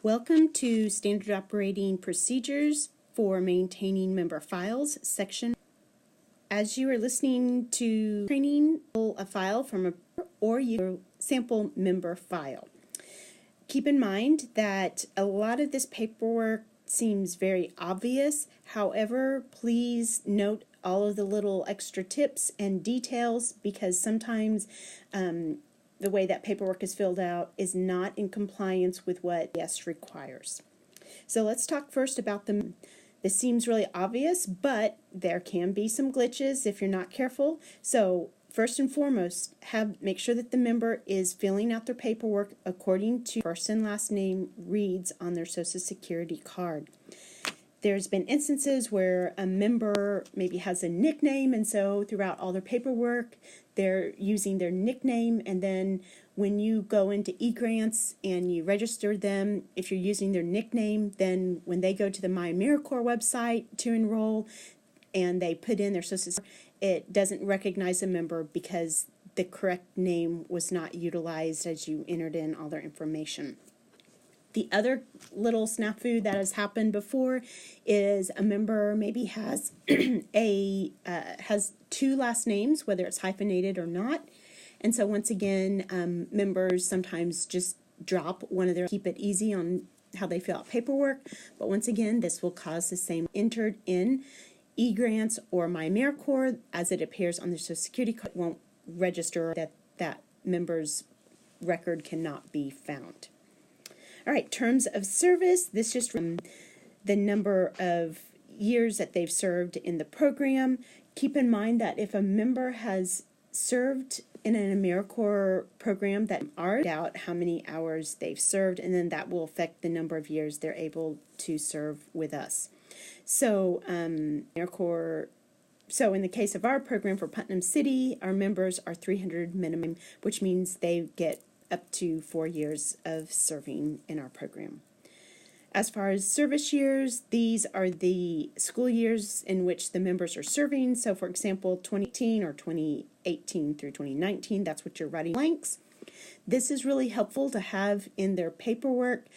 Welcome to Standard Operating Procedures for Maintaining Member Files section. As you are listening to training, pull a file from a or your sample member file. Keep in mind that a lot of this paperwork seems very obvious. However, please note all of the little extra tips and details because sometimes the way that paperwork is filled out is not in compliance with what yes requires. So let's talk first about them. This seems really obvious, but there can be some glitches if you're not careful. So first and foremost, make sure that the member is filling out their paperwork according to first and last name reads on their Social Security card. There's been instances where a member maybe has a nickname, and so throughout all their paperwork, they're using their nickname, and then when you go into eGrants and you register them, if you're using their nickname, then when they go to the MyAmeriCorps website to enroll and they put in their Social Security, it doesn't recognize a member because the correct name was not utilized as you entered in all their information. The other little snafu that has happened before is a member maybe has has two last names, whether it's hyphenated or not. And so once again, members sometimes just drop one of their, keep it easy on how they fill out paperwork. But once again, this will cause the same entered in eGrants or MyAmeriCorps as it appears on their Social Security card. It won't register that member's record cannot be found. All right, terms of service. This just from the number of years that they've served in the program. Keep in mind that if a member has served in an AmeriCorps program, that are out how many hours they've served, and then that will affect the number of years they're able to serve with us. So AmeriCorps. So in the case of our program for Putnam City, our members are 300 minimum, which means they get up to 4 years of serving in our program. As far as service years, these are the school years in which the members are serving. So for example, 2018 or 2018 through 2019, that's what you're writing blanks. This is really helpful to have in their paperwork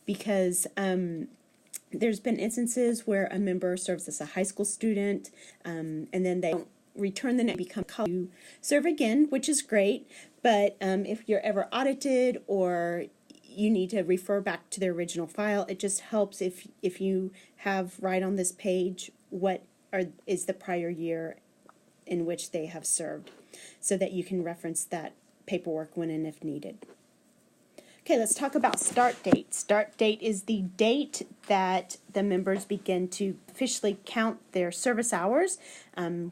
because there's been instances where a member serves as a high school student and then they don't return the name, become college, you serve again, which is great. But if you're ever audited or you need to refer back to the original file, it just helps if you have right on this page what is the prior year in which they have served, so that you can reference that paperwork when and if needed. Okay, let's talk about start date. Start date is the date that the members begin to officially count their service hours,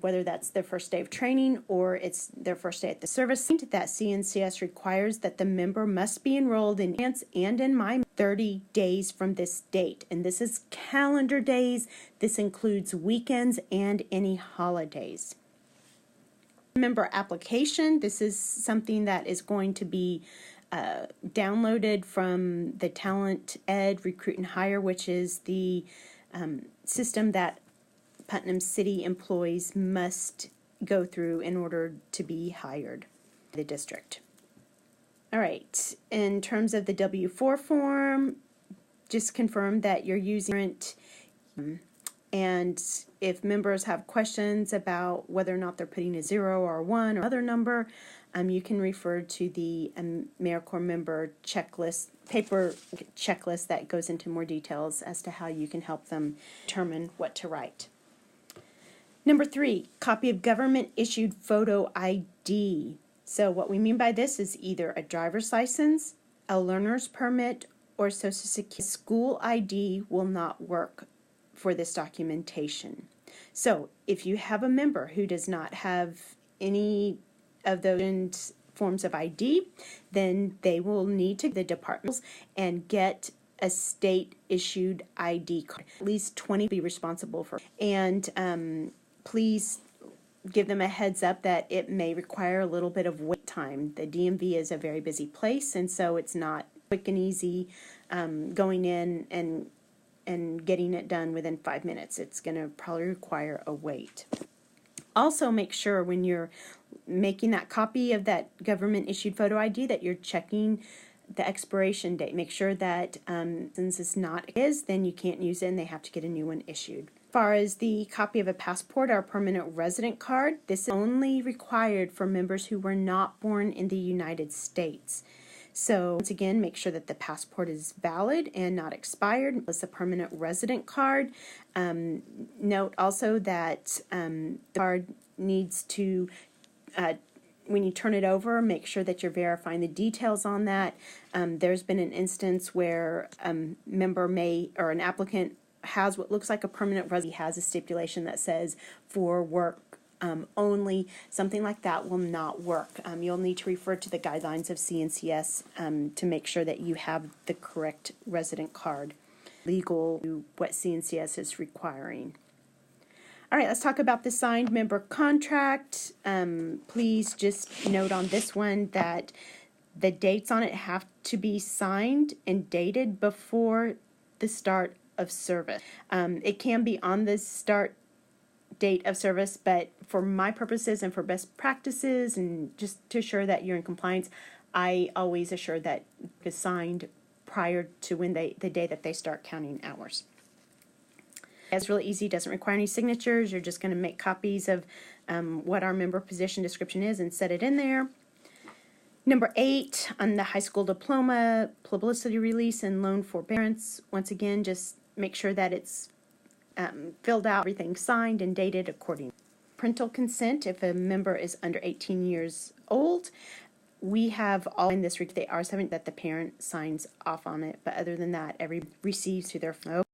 whether that's their first day of training or it's their first day at the service. That CNCS requires that the member must be enrolled in advance and in my 30 days from this date. And this is calendar days. This includes weekends and any holidays. Member application. This is something that is going to be downloaded from the Talent Ed Recruit and Hire, which is the system that Putnam City employees must go through in order to be hired by the district. All right, in terms of the W-4 form, just confirm that you're using it, and if members have questions about whether or not they're putting a 0 or a 1 or other number, you can refer to the AmeriCorps member checklist, paper checklist that goes into more details as to how you can help them determine what to write. Number 3, copy of government-issued photo ID. So what we mean by this is either a driver's license, a learner's permit, or Social Security. School ID will not work for this documentation. So if you have a member who does not have any of those forms of ID, then they will need to the departments and get a state-issued ID card. At least 20 be responsible for. And please give them a heads up that it may require a little bit of wait time. The DMV is a very busy place, and so it's not quick and easy going in and getting it done within 5 minutes. It's going to probably require a wait. Also, make sure when you're making that copy of that government-issued photo ID that you're checking the expiration date. Make sure that since it's not is, then you can't use it and they have to get a new one issued. As far as the copy of a passport or permanent resident card, this is only required for members who were not born in the United States. So once again, make sure that the passport is valid and not expired. It's a permanent resident card. Note also that the card needs to, when you turn it over, make sure that you're verifying the details on that. There's been an instance where a member or an applicant has what looks like a permanent resident, has a stipulation that says for work only. Something like that will not work. You'll need to refer to the guidelines of CNCS to make sure that you have the correct resident card, legal to what CNCS is requiring. All right, let's talk about the signed member contract. Please just note on this one that the dates on it have to be signed and dated before the start of service. It can be on the start date of service, but for my purposes and for best practices and just to assure that you're in compliance, I always assure that it's signed prior to when the day that they start counting hours. It's really easy, doesn't require any signatures. You're just going to make copies of what our member position description is and set it in there. Number 8, on the high school diploma, publicity release and loan forbearance. Once again, just make sure that it's filled out, everything signed and dated accordingly. Parental consent, if a member is under 18 years old, we have all in this, they are something that the parent signs off on it, but other than that, every receives through their phone.